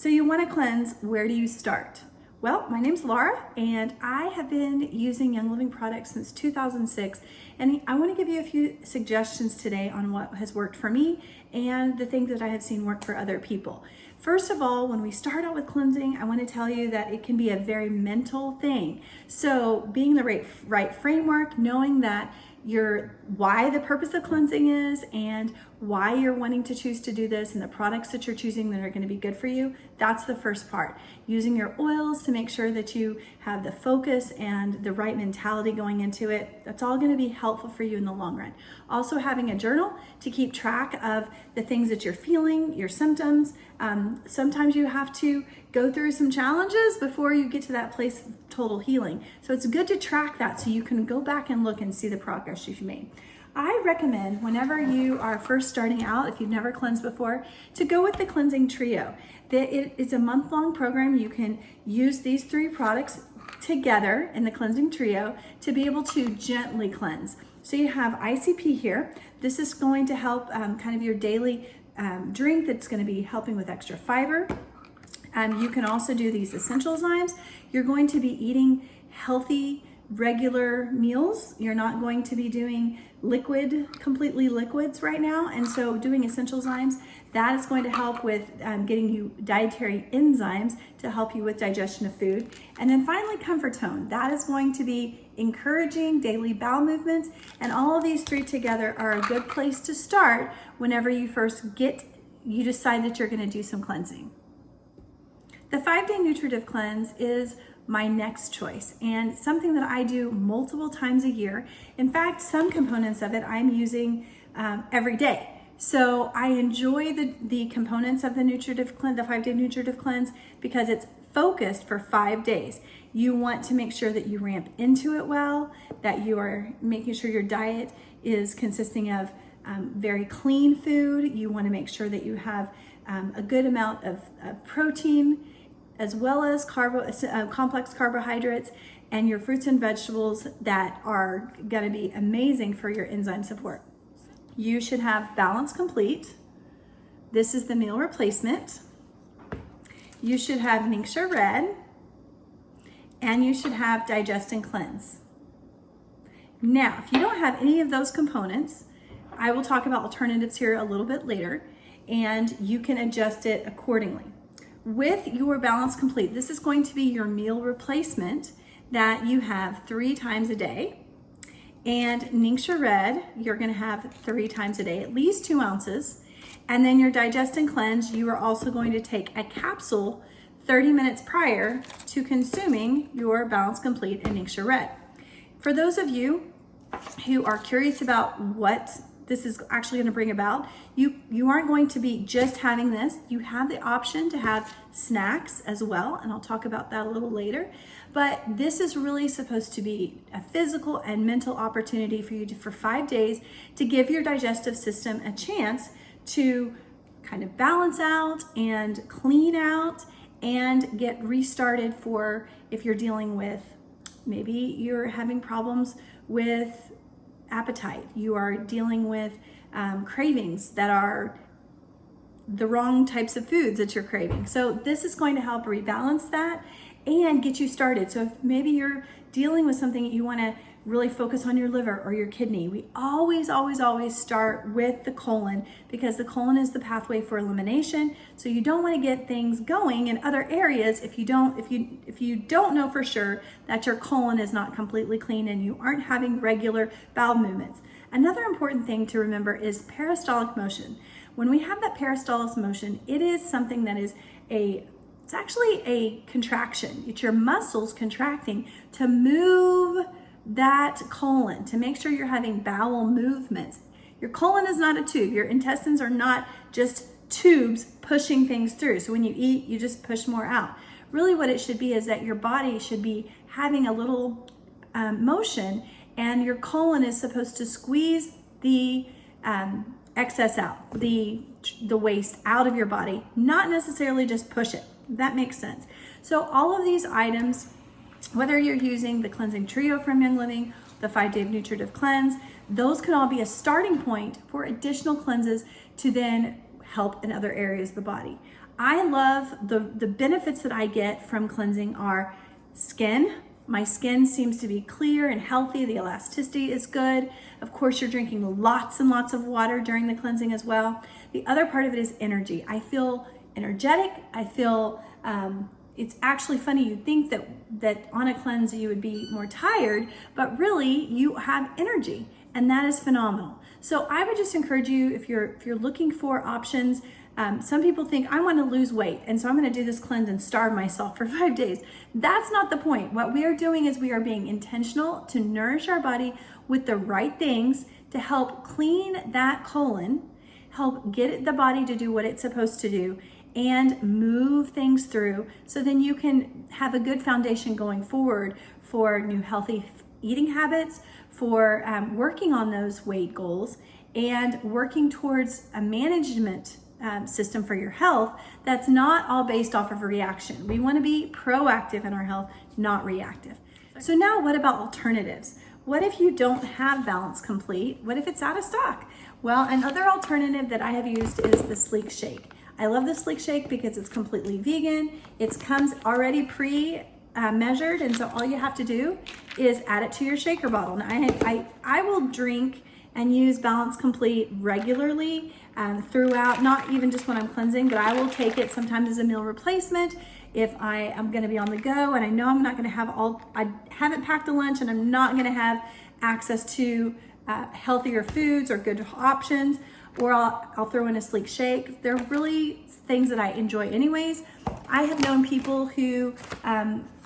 So you want to cleanse, where do you start? Well, my name's Laura and I have been using Young Living products since 2006, and I want to give you a few suggestions today on what has worked for me and the things that I have seen work for other people. First of all, when we start out with cleansing, I want to tell you that it can be a very mental thing. So being the right framework, knowing that why the purpose of cleansing is and why you're wanting to choose to do this and the products that you're choosing that are going to be good for you, that's the first part. Using your oils to make sure that you have the focus and the right mentality going into it, that's all going to be helpful for you in the long run. Also having a journal to keep track of the things that you're feeling, your symptoms. Sometimes you have to go through some challenges before you get to that place of total healing. So it's good to track that so you can go back and look and see the progress you've made. I recommend whenever you are first starting out, if you've never cleansed before, to go with the Cleansing Trio. It's a month-long program. You can use these 3 products together in the Cleansing Trio to be able to gently cleanse. So you have ICP here. This is going to help kind of your daily drink that's going to be helping with extra fiber. You can also do these essential enzymes. You're going to be eating healthy, regular meals. You're not going to be doing completely liquids right now. And so doing essential enzymes, that is going to help with getting you dietary enzymes to help you with digestion of food. And then finally, Comfort Tone. That is going to be encouraging daily bowel movements. And all of these 3 together are a good place to start whenever you decide that you're going to do some cleansing. The 5-day nutritive cleanse is my next choice and something that I do multiple times a year. In fact, some components of it I'm using every day. So I enjoy the components of the nutritive cleanse, the 5-day nutritive cleanse, because it's focused for 5 days. You want to make sure that you ramp into it well, that you are making sure your diet is consisting of very clean food. You want to make sure that you have a good amount of protein, as well as complex carbohydrates, and your fruits and vegetables that are going to be amazing for your enzyme support. You should have Balance Complete. This is the meal replacement. You should have Ningxia Red, and you should have Digest and Cleanse. Now, if you don't have any of those components, I will talk about alternatives here a little bit later, and you can adjust it accordingly. With your Balance Complete, this is going to be your meal replacement that you have 3 times a day. And Ningxia Red, you're gonna have 3 times a day, at least 2 ounces. And then your Digest and Cleanse, you are also going to take a capsule 30 minutes prior to consuming your Balance Complete and Ningxia Red. For those of you who are curious about what this is actually going to bring about, you aren't going to be just having this. You have the option to have snacks as well, and I'll talk about that a little later. But this is really supposed to be a physical and mental opportunity for you for 5 days to give your digestive system a chance to kind of balance out and clean out and get restarted for if you're dealing with, maybe you're having problems with appetite, you are dealing with cravings that are the wrong types of foods that you're craving. So this is going to help rebalance that and get you started. So if maybe you're dealing with something that you want to really focus on, your liver or your kidney, we always start with the colon, because the colon is the pathway for elimination. So you don't want to get things going in other areas if you don't know for sure that your colon is not completely clean and you aren't having regular bowel movements. Another important thing to remember is peristaltic motion. When we have that peristaltic motion, it is something that is it's actually a contraction. It's your muscles contracting to move that colon, to make sure you're having bowel movements. Your colon is not a tube. Your intestines are not just tubes pushing things through. So when you eat, you just push more out. Really what it should be is that your body should be having a little motion, and your colon is supposed to squeeze the excess out, the waste out of your body, not necessarily just push it. That makes sense. So all of these items, whether you're using the Cleansing Trio from Young Living, the 5-day nutritive cleanse, those can all be a starting point for additional cleanses to then help in other areas of the body. I love the benefits that I get from cleansing are skin. My skin seems to be clear and healthy. The elasticity is good. Of course, you're drinking lots and lots of water during the cleansing as well. The other part of it is energy. I feel energetic. I feel, it's actually funny. You'd think that on a cleanse you would be more tired, but really you have energy, and that is phenomenal. So I would just encourage you, if you're looking for options, some people think I want to lose weight, and so I'm going to do this cleanse and starve myself for 5 days. That's not the point. What we are doing is we are being intentional to nourish our body with the right things to help clean that colon, help get the body to do what it's supposed to do, and move things through so then you can have a good foundation going forward for new healthy eating habits, for working on those weight goals, and working towards a management system for your health that's not all based off of a reaction. We want to be proactive in our health, not reactive. So now what about alternatives? What if you don't have Balance Complete? What if it's out of stock? Well, another alternative that I have used is the Sleek Shake. I love the Sleek Shake because it's completely vegan. It comes already measured, and so all you have to do is add it to your shaker bottle. And I will drink and use Balance Complete regularly throughout, not even just when I'm cleansing, but I will take it sometimes as a meal replacement if I am going to be on the go and I know I'm not going to have I haven't packed a lunch and I'm not going to have access to healthier foods or good options, or I'll throw in a Sleek Shake. They're really things that I enjoy anyways. I have known people who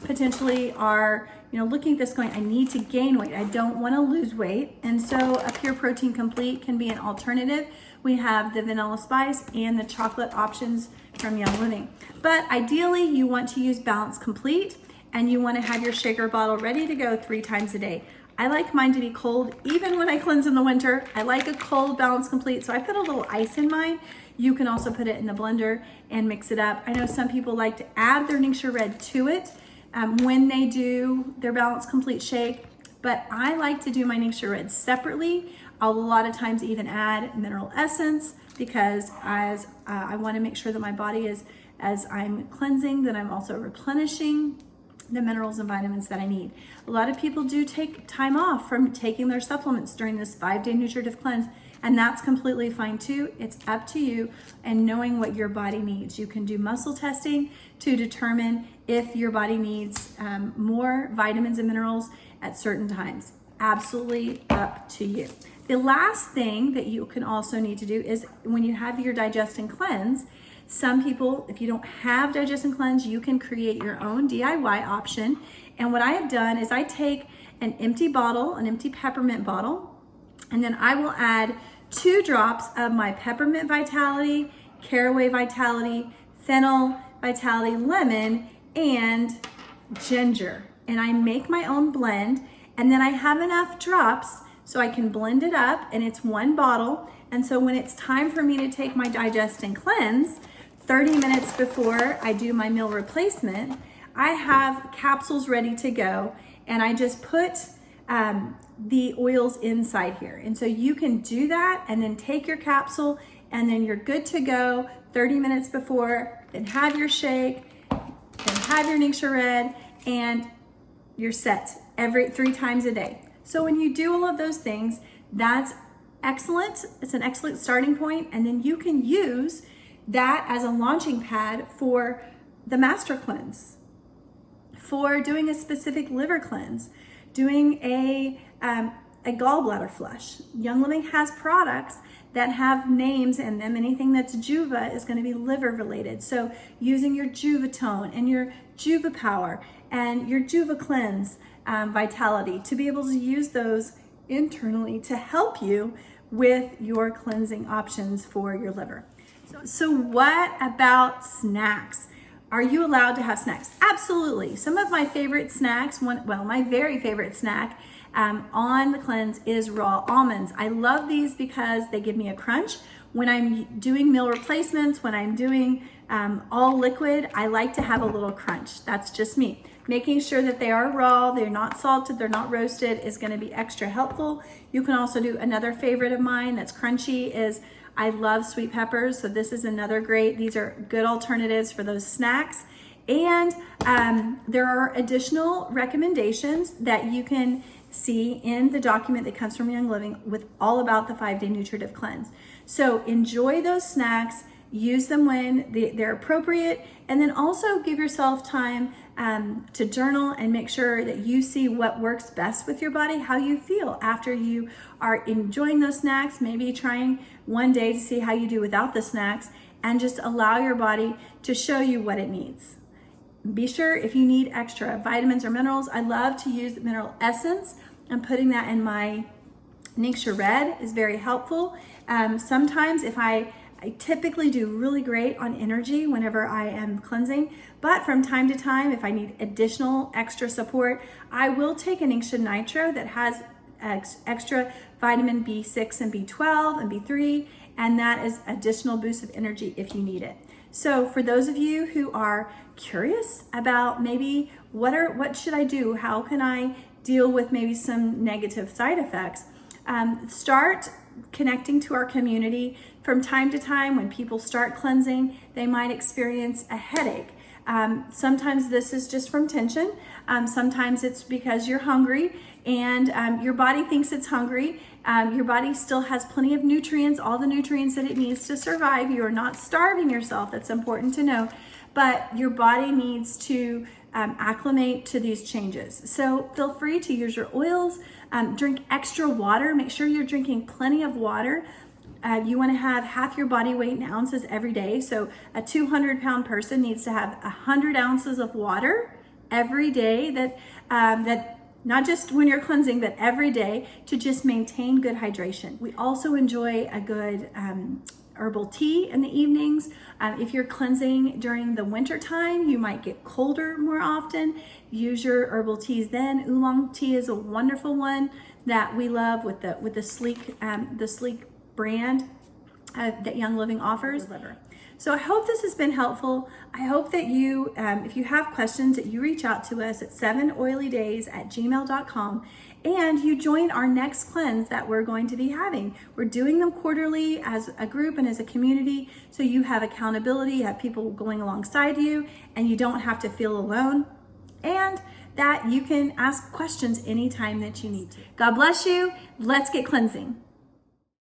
potentially are looking at this going, I need to gain weight. I don't want to lose weight. And so a Pure Protein Complete can be an alternative. We have the vanilla spice and the chocolate options from Young Living. But ideally you want to use Balance Complete, and you want to have your shaker bottle ready to go 3 times a day. I like mine to be cold, even when I cleanse in the winter. I like a cold Balance Complete, so I put a little ice in mine. You can also put it in the blender and mix it up. I know some people like to add their Ningxia Red to it when they do their Balance Complete shake, but I like to do my Ningxia Red separately. I'll a lot of times even add mineral essence, because as I want to make sure that my body is, as I'm cleansing, that I'm also replenishing the minerals and vitamins that I need. A lot of people do take time off from taking their supplements during this 5-day nutritive cleanse, and that's completely fine too. It's up to you and knowing what your body needs. You can do muscle testing to determine if your body needs more vitamins and minerals at certain times. Absolutely up to you. The last thing that you can also need to do is when you have your digest and cleanse, some people, if you don't have digest and cleanse, you can create your own DIY option. And what I have done is I take an empty bottle, an empty peppermint bottle, and then I will add 2 drops of my peppermint vitality, caraway vitality, fennel vitality, lemon, and ginger. And I make my own blend, and then I have enough drops so I can blend it up, and it's 1 bottle. And so when it's time for me to take my digest and cleanse, 30 minutes before I do my meal replacement, I have capsules ready to go, and I just put the oils inside here. And so you can do that and then take your capsule, and then you're good to go 30 minutes before, then have your shake, then have your Ningxia Red, and you're set 3 times a day. So when you do all of those things, that's excellent. It's an excellent starting point, and then you can use that as a launching pad for the Master Cleanse, for doing a specific liver cleanse, doing a gallbladder flush. Young Living has products that have names in them. Anything that's Juva is going to be liver related. So using your Juvatone and your Juva Power and your Juva Cleanse Vitality to be able to use those internally to help you with your cleansing options for your liver. So what about snacks? Are you allowed to have snacks? Absolutely. Some of my favorite snacks, my very favorite snack on the cleanse is raw almonds. I love these because they give me a crunch. When I'm doing meal replacements, when I'm doing all liquid, I like to have a little crunch. That's just me. Making sure that they are raw, they're not salted, they're not roasted is going to be extra helpful. You can also do another favorite of mine that's crunchy is I love sweet peppers, so this is another great. These are good alternatives for those snacks. And there are additional recommendations that you can see in the document that comes from Young Living with all about the 5-day nutritive cleanse. So enjoy those snacks, use them when they're appropriate, and then also give yourself time to journal and make sure that you see what works best with your body, how you feel after you are enjoying those snacks, maybe trying one day to see how you do without the snacks, and just allow your body to show you what it needs. Be sure if you need extra vitamins or minerals, I love to use the mineral essence, and putting that in my Ningxia Red is very helpful. Sometimes if I typically do really great on energy whenever I am cleansing, but from time to time, if I need additional extra support, I will take a Ningxia Nitro that has extra vitamin B6 and B12 and B3, and that is additional boost of energy if you need it. So for those of you who are curious about maybe what should I do, how can I deal with maybe some negative side effects, start connecting to our community. From time to time, when people start cleansing, they might experience a headache. Sometimes this is just from tension. Sometimes it's because you're hungry and your body thinks it's hungry. Your body still has plenty of nutrients, all the nutrients that it needs to survive. You are not starving yourself. That's important to know. But your body needs to acclimate to these changes. So feel free to use your oils, drink extra water. Make sure you're drinking plenty of water. You want to have half your body weight in ounces every day. So a 200-pound person needs to have 100 ounces of water every day, that not just when you're cleansing, but every day, to just maintain good hydration. We also enjoy a good herbal tea in the evenings. If you're cleansing during the winter time, you might get colder more often. Use your herbal teas then. Oolong tea is a wonderful one that we love with the sleek brand that Young Living offers. So I hope this has been helpful. I hope that you, if you have questions, that you reach out to us at 7oilydays@gmail.com and you join our next cleanse that we're going to be having. We're doing them quarterly as a group and as a community, so you have accountability, you have people going alongside you, and you don't have to feel alone, and that you can ask questions anytime that you need to. God bless you. Let's get cleansing.